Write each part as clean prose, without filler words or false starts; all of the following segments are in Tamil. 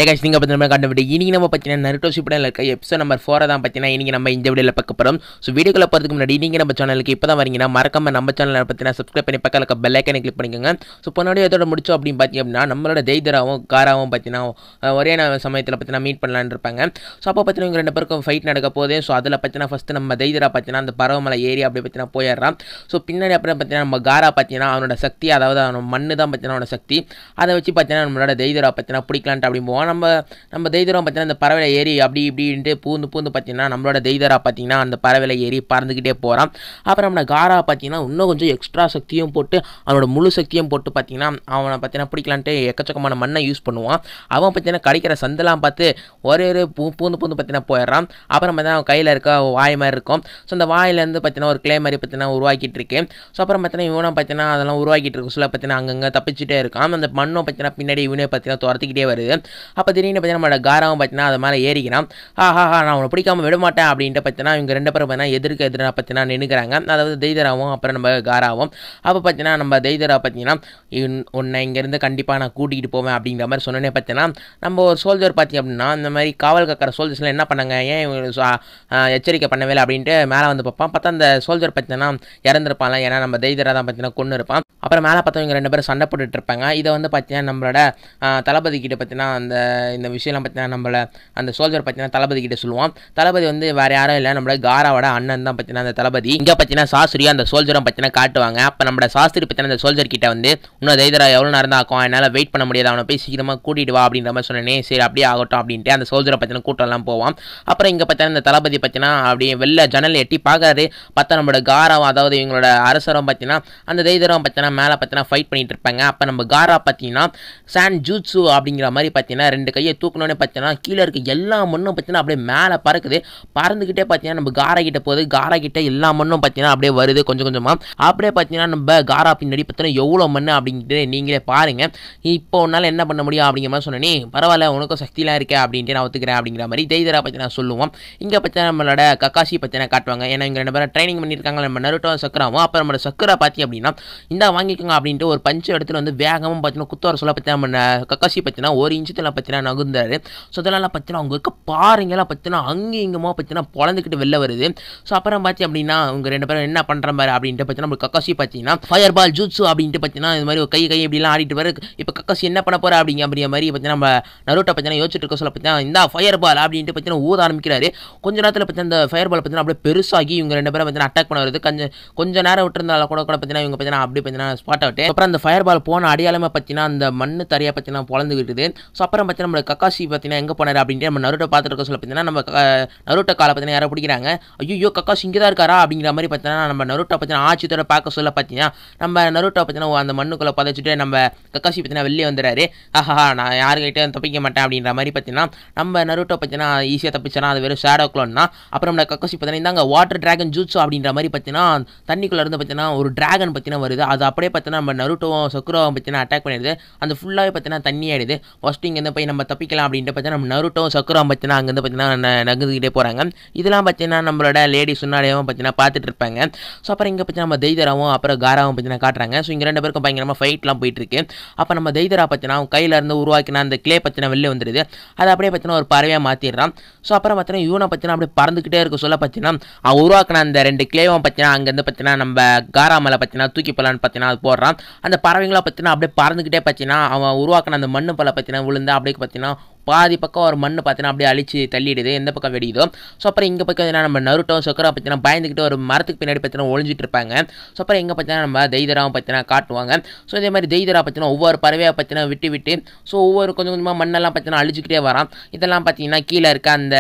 ஏகாஷ் நீங்கள் பற்றி நம்ம கண்ட வீடியோ இன்றைக்கி நம்ம பார்த்தீங்கன்னா நருட்டோ ஷிப்புடன் இருக்க எபிசோட் நம்பர் 4 தான் பார்த்தீங்கன்னா இன்றைக்கி நம்ம இந்த வீடியோவில் பார்க்க போகிறோம். ஸோ வீடியோக்குள்ள போகிறதுக்கு முன்னாடி நீங்கள் நம்ம சேனலுக்கு இப்போ தான் வரீங்கன்னா மறக்காம நம்ம சேனலை பார்த்தீங்கன்னா சப்ஸ்கிரைப் பண்ணி பக்கத்தில் இருக்க பெல் ஐக்கனை கிளிக் பண்ணிக்கோங்க. ஸோ பொன்னாடி அதோட முடிச்சோம் அப்படின்னு பார்த்தீங்க அப்படின்னா நம்மளோட தெய்தராவும் காராவும் பார்த்தீங்கன்னா ஒரே சமயத்தில் பார்த்தீங்கன்னா மீட் பண்ணலான்னு இருப்பாங்க. ஸோ அப்போ பார்த்தீங்கன்னா இவங்க ரெண்டு பேருக்கும் ஃபைட் நடக்க போகுது. ஸோ அதில் பார்த்தீங்கன்னா ஃபஸ்ட்டு நம்ம தெய்தரா பார்த்தீங்கன்னா அந்த பரவமலை ஏரி அப்படி பார்த்தீங்கன்னா போயிடுறான். ஸோ பின்னாடி அப்புறம் பார்த்தீங்கன்னா நம்ம காரா பார்த்தீங்கன்னா அவனோட சக்தி, அதாவது அவனோட மண்ணு தான் பார்த்தீங்கன்னா அவனோட சக்தி, அதை வச்சு பார்த்தீங்கன்னா நம்மளோட தெய்தரா பார்த்தீங்கன்னா பிடிக்கலான்ட்டு அப்படி போவோம். நம்ம தெய்தரம் பார்த்தீங்கன்னா அந்த பறவைல ஏறி அப்படி இப்படின்ட்டு பூந்து பார்த்தீங்கன்னா நம்மளோட தெய்தரா பார்த்தீங்கன்னா அந்த பறவைல ஏறி பறந்துக்கிட்டே போகிறான். அப்புறம் நம்ம காரா பார்த்தீங்கன்னா இன்னும் கொஞ்சம் எக்ஸ்ட்ரா சக்தியும் போட்டு அவனோட முழு சக்தியும் போட்டு பார்த்தீங்கன்னா அவனை பார்த்தீங்கன்னா பிடிக்கலான்ட்டு எக்கச்சக்கமான மண்ணை யூஸ் பண்ணுவான். அவன் பார்த்தீங்கன்னா கிடைக்கிற சந்தெல்லாம் பார்த்து ஒரே பூந்து பார்த்தீங்கன்னா போயிடுறான். அப்புறம் பார்த்தீங்கன்னா அவன் கையில் இருக்க வாய் மாதிரி இருக்கும். ஸோ அந்த வாயிலேருந்து பார்த்தீங்கன்னா ஒரு கிளே மாதிரி பார்த்தீங்கன்னா உருவாக்கிட்டு இருக்கு. ஸோ அப்புறம் பார்த்தீங்கன்னா இவனை பார்த்தீங்கன்னா அதெல்லாம் உருவாக்கிட்டு இருக்கு. சொல்ல பார்த்தீங்கன்னா அங்கங்கே தப்பிச்சுட்டே இருக்கான். அந்த மண்ணும் பார்த்தீங்கன்னா பின்னாடி இவனே பார்த்தீங்கன்னா துரத்திக்கிட்டே வருது. அப்போ திடீர்னு பார்த்தீங்கன்னா நம்மளோட காராவும் பார்த்தீங்கன்னா அது மேலே ஏறிக்கிறான். நான் அவனை பிடிக்காம விட மாட்டேன் அப்படின்ட்டு பார்த்தீங்கன்னா இவங்க ரெண்டு பேரும் பார்த்தீங்கன்னா எதிராக பார்த்தீங்கன்னா நின்றுக்கிறாங்க. அதாவது தெய்தராவும் அப்புறம் நம்ம காராவும். அப்போ பார்த்தீங்கன்னா நம்ம தெய்தரா பார்த்தீங்கன்னா உன்னை இங்கேருந்து கண்டிப்பாக நான் கூட்டிகிட்டு போவேன் அப்படிங்கிற மாதிரி சொன்னோன்னே பார்த்தீங்கன்னா நம்ம ஒரு சோல்ஜர் பார்த்திங்க அப்படின்னா இந்த மாதிரி காவல் காக்கிற சோல்ஜர்ஸ்லாம் என்ன பண்ணாங்க, ஏன் எச்சரிக்கை பண்ணவே இல்லை அப்படின்ட்டு மேலே வந்து பார்ப்பான். பார்த்தா அந்த சோல்ஜர் பார்த்தீங்கன்னா இறந்துருப்பான்ல, ஏன்னா நம்ம தெய்தரா தான் பார்த்தீங்கன்னா கொண்டு இருப்பான். அப்புறம் மேலே பார்த்தா இவங்க ரெண்டு பேரும் சண்டை போட்டுட்டு இருப்பாங்க. இதை வந்து பார்த்தீங்கன்னா நம்மளோட தளபதி கிட்ட பார்த்தீங்கன்னா இந்த விஷயம்லாம் பார்த்தீங்கன்னா நம்மள அந்த சோல்ஜர் பார்த்தீங்கன்னா தளபதி கிட்ட சொல்லுவான். தளபதி வந்து வேற யாரும் இல்லை, நம்மளோட காராவோட அண்ணன் தான் பார்த்தீங்கன்னா அந்த தளபதி. இங்கே பார்த்தீங்கன்னா சாஸ்திரி அந்த சோல்ஜரும் பார்த்தீங்கன்னா காட்டுவாங்க. அப்போ நம்மளோட சாஸ்திரி பார்த்தீங்கன்னா அந்த சோல்ஜர் கிட்ட வந்து இன்னும் தெய்தரா எவ்வளோ நேரம் தான் ஆக்கும், என்னால் வெயிட் பண்ண முடியாது, அவனை போய் சீக்கிரமாக கூட்டிட்டு வா அப்படின்ற மாதிரி சொன்னேனே. சரி அப்படியே ஆகட்டும் அப்படின்ட்டு அந்த சோல்ஜரை பார்த்தீங்கன்னா கூட்டம்லாம் போவான். அப்புறம் இங்கே பார்த்தீங்கன்னா இந்த தளபதி பார்த்தீங்கன்னா அப்படியே வெளில ஜன்னல் எட்டி பார்க்கறாரு. பார்த்தா நம்மளோட காராவும் அதாவது இவங்களோட அரசரும் பார்த்தீங்கன்னா அந்த தெய்தரம் பார்த்தீங்கன்னா மேலே பார்த்தீங்கன்னா ஃபைட் பண்ணிட்டு இருப்பாங்க. அப்போ நம்ம காரா பார்த்தீங்கன்னா சான் ஜூட்ஸு அப்படிங்கிற மாதிரி பார்த்தீங்கன்னா ரெண்டு கையை தூக்கணுன்னே பார்த்தீங்கன்னா கீழே இருக்க எல்லா மண்ணும் பார்த்தீங்கன்னா அப்படியே மேலே பறக்குது. பறந்துக்கிட்டே பார்த்தீங்கன்னா நம்ம காரா கிட்ட போகுது. காரா கிட்ட எல்லா மண்ணும் பார்த்தீங்கன்னா அப்படியே வருது கொஞ்சம் கொஞ்சமாக. அப்படியே பார்த்தீங்கன்னா நம்ம காரா பின்னாடி பார்த்தீங்கன்னா எவ்வளோ மண் அப்படின்ட்டு நீங்களே பாருங்க. இப்போ உன்னால் என்ன பண்ண முடியும் அப்படிங்கிற மாதிரி சொன்னேனே. பரவாயில்ல, உனக்கும் சக்தியெலாம் இருக்கே அப்படின்ட்டு நான் ஒத்துக்கிறேன் அப்படிங்கிற மாதிரி தெய்தரா பார்த்தீங்கன்னா சொல்லுவோம். இங்கே பார்த்தீங்கன்னா நம்மளோட கக்காசி பார்த்தீங்கன்னா காட்டுவாங்க. ஏன்னா இங்கே ரெண்டு பேரும் ட்ரைனிங் பண்ணியிருக்காங்க, நம்ம நருட்டோ சக்கராவும். அப்போ நம்மளோட சக்கரா பார்த்தி அப்படின்னா இந்த வாங்கிக்கோங்க அப்படின்ட்டு ஒரு பஞ்சு இடத்துல வந்து வேகமாக பார்த்தீங்கன்னா குத்துவர சொல்ல பார்த்தீங்கன்னா நம்ம கக்காசி பார்த்தீங்கன்னா ஒரு இன்ச்சத்தில் பார்த்தீங்கன்னா நகுந்தாரு. ஸோ இதெல்லாம் பார்த்தீங்கன்னா அவங்க இருக்க பாருங்கெல்லாம் பார்த்தீங்கன்னா அங்கேயும் இங்கேமா பார்த்தீங்கன்னா பொழந்துக்கிட்டு வெளில வருது. ஸோ அப்புறம் பார்த்தி அப்படின்னா அவங்க ரெண்டு பேரும் என்ன பண்ணுற மாதிரி அப்படின்ட்டு பார்த்தீங்கன்னா நம்ம கக்காசி பார்த்தீங்கன்னா ஃபயர் பால் ஜூட்ஸு அப்படின்ட்டு பார்த்தீங்கன்னா இது மாதிரி கை இப்படிலாம் ஆடிட்டு வர. இப்போ கக்காசி என்ன பண்ண போகிற அப்படிங்கிற மாதிரி பார்த்தீங்கன்னா நம்ம நருட்டோ பார்த்தீங்கன்னா யோசிச்சுட்டு இருக்க சொல்ல பார்த்தீங்கன்னா இந்த ஃபயர் பால் அப்படின்ட்டு பார்த்தீங்கன்னா ஊத ஆரம்பிக்கிறாரு. கொஞ்ச நேரத்தில் பார்த்தீங்கன்னா இந்த ஃபயர் பால் பார்த்தீங்கன்னா அப்படியே பெருசாகி இவங்க ரெண்டு பேரும் பார்த்தீங்கன்னா அட்டாக் பண்ண வருது. கொஞ்சம் நேரம் விட்டுருந்தாலும் கூட பார்த்தீங்கன்னா இவங்க பார்த்தீங்கன்னா அப்படியே பார்த்தீங்கன்னா ஸ்பாட் ஆகிட்டு அப்புறம் அந்த ஃபயர் பால் போன அடையாளமாக பார்த்தீங்கன்னா அந்த மண்ணு தரையாக பார்த்தீங்கன்னா பொழந்துக்கிட்டுது. ஸோ அப்புறம் பார்த்தீங்கன்னா நம்ம கக்காசி பார்த்தீங்கன்னா எங்கே போனார் அப்படின்ட்டு நம்ம நருட்டோ பார்த்துட்டு இருக்க சொல்ல பார்த்தீங்கன்னா நம்ம நருட்டோ காலை பார்த்தீங்கன்னா யாரை பிடிக்கிறாங்க. ஐயோ கக்காசி இங்கே தான் இருக்காரா அப்படிங்கிற மாதிரி பார்த்தீங்கன்னா நம்ம நருட்டோ பார்த்தீங்கன்னா ஆச்சரியத்தோட பார்க்க சொல்ல பார்த்தீங்கன்னா நம்ம நருட்டோ பார்த்தீங்கன்னா அந்த மண்ணுக்குள்ளே பதைச்சிட்டு நம்ம கக்காசி பார்த்தீங்கன்னா வெளியே வந்துடுறாரு. நான் யாருக்கிட்டே தப்பிக்க மாட்டேன் அப்படின்ற மாதிரி பார்த்தீங்கன்னா நம்ம நருட்டோ பார்த்தீங்கன்னா ஈஸியாக தப்பிச்சனா அது வெறும் ஷேடோ க்ளோன்னா. அப்புறம் நம்ம கக்காசி பார்த்தீங்கன்னா இந்தாங்க வாட்டர் டிராகன் ஜூட்ஸு அப்படின்ற மாதிரி பார்த்தீங்கன்னா தண்ணிக்குள்ளே இருந்து பார்த்தீங்கன்னா ஒரு டிராகன் பார்த்தீங்கன்னா வருது. அது அப்படியே பார்த்தீங்கன்னா நம்ம நருட்டோவும் சக்குராவும் பார்த்தீங்கன்னா அட்டாக் பண்ணிடுது. அந்த ஃபுல்லாகவே பார்த்தீங்கன்னா தண்ணி ஆயிடுது. ஃபஸ்ட்டு இங்கேருந்து போய் நம்ம தப்பிக்கலாம் அப்படின்ட்டு பார்த்தீங்கன்னா நம்ம நருட்டோவும் சக்குராவும் பார்த்தீங்கன்னா அங்கேருந்து பார்த்தீங்கன்னா நகுந்துக்கிட்டே போகிறாங்க. இதெல்லாம் பார்த்தீங்கன்னா நம்மளோட லேடி சுன்னாடியாவும் பார்த்தீங்கன்னா பார்த்துட்டு இருப்பாங்க. ஸோ அப்புறம் இங்கே பார்த்தீங்கன்னா நம்ம தெய்தராவும் அப்புறம் காராவும் பார்த்தீங்கன்னா காட்டுறாங்க. ஸோ இங்கே ரெண்டு பேருக்கும் பயங்கரமாக ஃபைட்லாம் போயிட்டு இருக்கு. அப்போ நம்ம தெய்தரா பார்த்தீங்கன்னா அவங்க கையில் இருந்து உருவாக்கினா அந்த கிளே பார்த்தீங்கன்னா வெளில வந்துடுது. அதை அப்படியே பார்த்தீங்கன்னா ஒரு பறவையாக மாற்றிடுறான். ஸோ அப்புறம் பார்த்தீங்கன்னா இவனை பார்த்தீங்கன்னா அப்படியே பறந்துக்கிட்டே இருக்க சொல்ல பார்த்தீங்கன்னா அவன் உருவாக்கின அந்த ரெண்டு கிளேவும் பார்த்தீங்கன்னா அங்கேருந்து பார்த்தீங்கன்னா நம்ம காரா மேலே பார்த்தீங்கன்னா தூக்கி போகலான்னு பார்த்தீங்கன்னா அது போடுறான். அந்த பறவைங்களாம் பார்த்தீங்கன்னா அப்படியே பறந்துக்கிட்டே பார்த்தீங்கன்னா அவன் உருவாக்கின அந்த மண்ணு பல பார்த்தீங்கன்னா விழுந்து அப்படியே பார்த்தீங்கன்னா பாதி பக்கம் ஒரு மண்ணு பார்த்தீங்கன்னா அப்படியே அழிச்சு தள்ளிடுது, எந்த பக்கம் வெடிதோ. ஸோ அப்புறம் இங்கே பார்த்தீங்கன்னா நம்ம நருட்டோ சக்கரா பார்த்தீங்கன்னா பயந்துக்கிட்டு ஒரு மரத்துக்கு பின்னாடி பார்த்தீங்கன்னா ஒழிஞ்சிட்டு இருப்பாங்க. ஸோ அப்புறம் இங்கே பார்த்தீங்கன்னா நம்ம தெய்தராவும் பார்த்தீங்கன்னா காட்டுவாங்க. ஸோ இதே மாதிரி தெய்தரா பார்த்தீங்கன்னா ஒவ்வொரு பறவையாக பார்த்தீங்கன்னா விட்டு ஸோ ஒவ்வொரு கொஞ்சம் கொஞ்சமாக மண்ணெல்லாம் பார்த்தீங்கன்னா அழிச்சிக்கிட்டே வரான். இதெல்லாம் பார்த்தீங்கன்னா கீழே இருக்க அந்த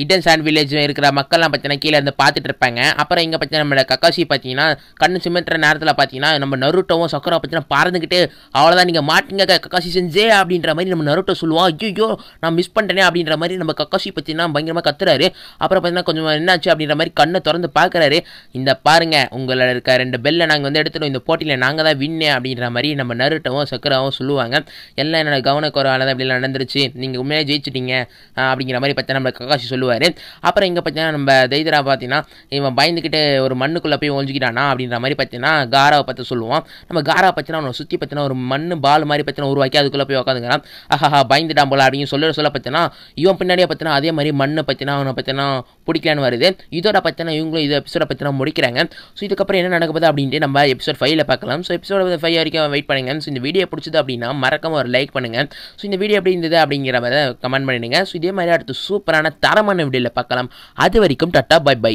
இடன் சாண்ட் வில்லேஜ் இருக்கிற மக்கள்லாம் பார்த்தீங்கன்னா கீழே இருந்து பார்த்துட்டு இருப்பாங்க. அப்புறம் இங்கே பார்த்தீங்கன்னா நம்மளோட கக்காசி பார்த்தீங்கன்னா கண்ணு சிமிட்டுற நேரத்தில் பார்த்தீங்கன்னா நம்ம நருட்டோவும் சக்கரா பார்த்தீங்கன்னா பறந்துக்கிட்டு அவ்வளோதான் நீங்கள் மாட்டிங்க கக்காசி செஞ்சே அப்படின்ற மாதிரி நம்ம நருட்டோ சொல்லுவான். ஐயோ நான் மிஸ் பண்ணிட்டேனே அப்படின்ற மாதிரி நம்ம கக்காசி பார்த்தீங்கன்னா பயங்கரமாக கத்துறாரு. அப்புறம் பார்த்தீங்கன்னா கொஞ்சம் என்னாச்சு அப்படின்ற மாதிரி கண்ணை திறந்து பார்க்குறாரு. இந்த பாருங்க உங்களை இருக்க ரெண்டு பெல்லை நாங்கள் வந்து எடுத்துட்டோம், இந்த போட்டியில் நாங்கள் தான் வின்னு அப்படின்ற மாதிரி நம்ம நருட்டோவும் சக்கராவும் சொல்லுவாங்க. எல்லாம் என்னோட கவனக்குறைவால தான் அப்படிலாம் நடந்துருச்சு, நீங்கள் உண்மையாக ஜெயிச்சிட்டீங்க அப்படிங்கிற மாதிரி பார்த்தீங்கன்னா நம்ம கக்காசி சொல்லுவார். அப்புறம் இங்கே பார்த்தீங்கன்னா நம்ம தெய்தரா பார்த்தீங்கன்னா இவன் பயந்துக்கிட்டு ஒரு மண்ணுக்குள்ளே போய் ஒழிஞ்சிக்கிட்டானா அப்படின்ற மாதிரி பார்த்தீங்கன்னா காராவை பார்த்து சொல்லுவான். நம்ம காரா பார்த்தீங்கன்னா அவனை சுற்றி பார்த்தீங்கன்னா ஒரு மண் பால் மாதிரி பார்த்தீங்கன்னா உருவாக்கி அதுக்குள்ளே போய் உட்காந்துக்கிறான். பயந்துட்டான் போல அப்படின்னு சொல்ல பார்த்தீங்கன்னா இவன் பின்னாடியே பார்த்தீங்கன்னா அதே மாதிரி மண்ணை பார்த்தீங்கன்னா அவனை பார்த்தீங்கன்னா பிடிக்கலான்னு வருது. இதோட பார்த்தீங்கன்னா இவங்களும் இது எபிசோட பார்த்தீங்கன்னா முடிக்கிறாங்க. ஸோ இதுக்கப்புறம் என்ன நடக்க போகுது அப்படின்ட்டு நம்ம எபிசோட் 5ல பார்க்கலாம். ஸோ எபிசோட் 5 வரைக்கும் வெயிட் பண்ணுங்க. ஸோ இந்த வீடியோ பிடிச்சது அப்படின்னா மறக்காம ஒரு லைக் பண்ணுங்க. ஸோ இந்த வீடியோ எப்படி இருந்தது அப்படிங்கிற மாதிரி கமெண்ட் பண்ணிடுங்க. ஸோ இதே மாதிரி அடுத்து சூப்பரான தரமான வீடியோவில் பார்க்கலாம். அது வரைக்கும் டாட்டா பை பை.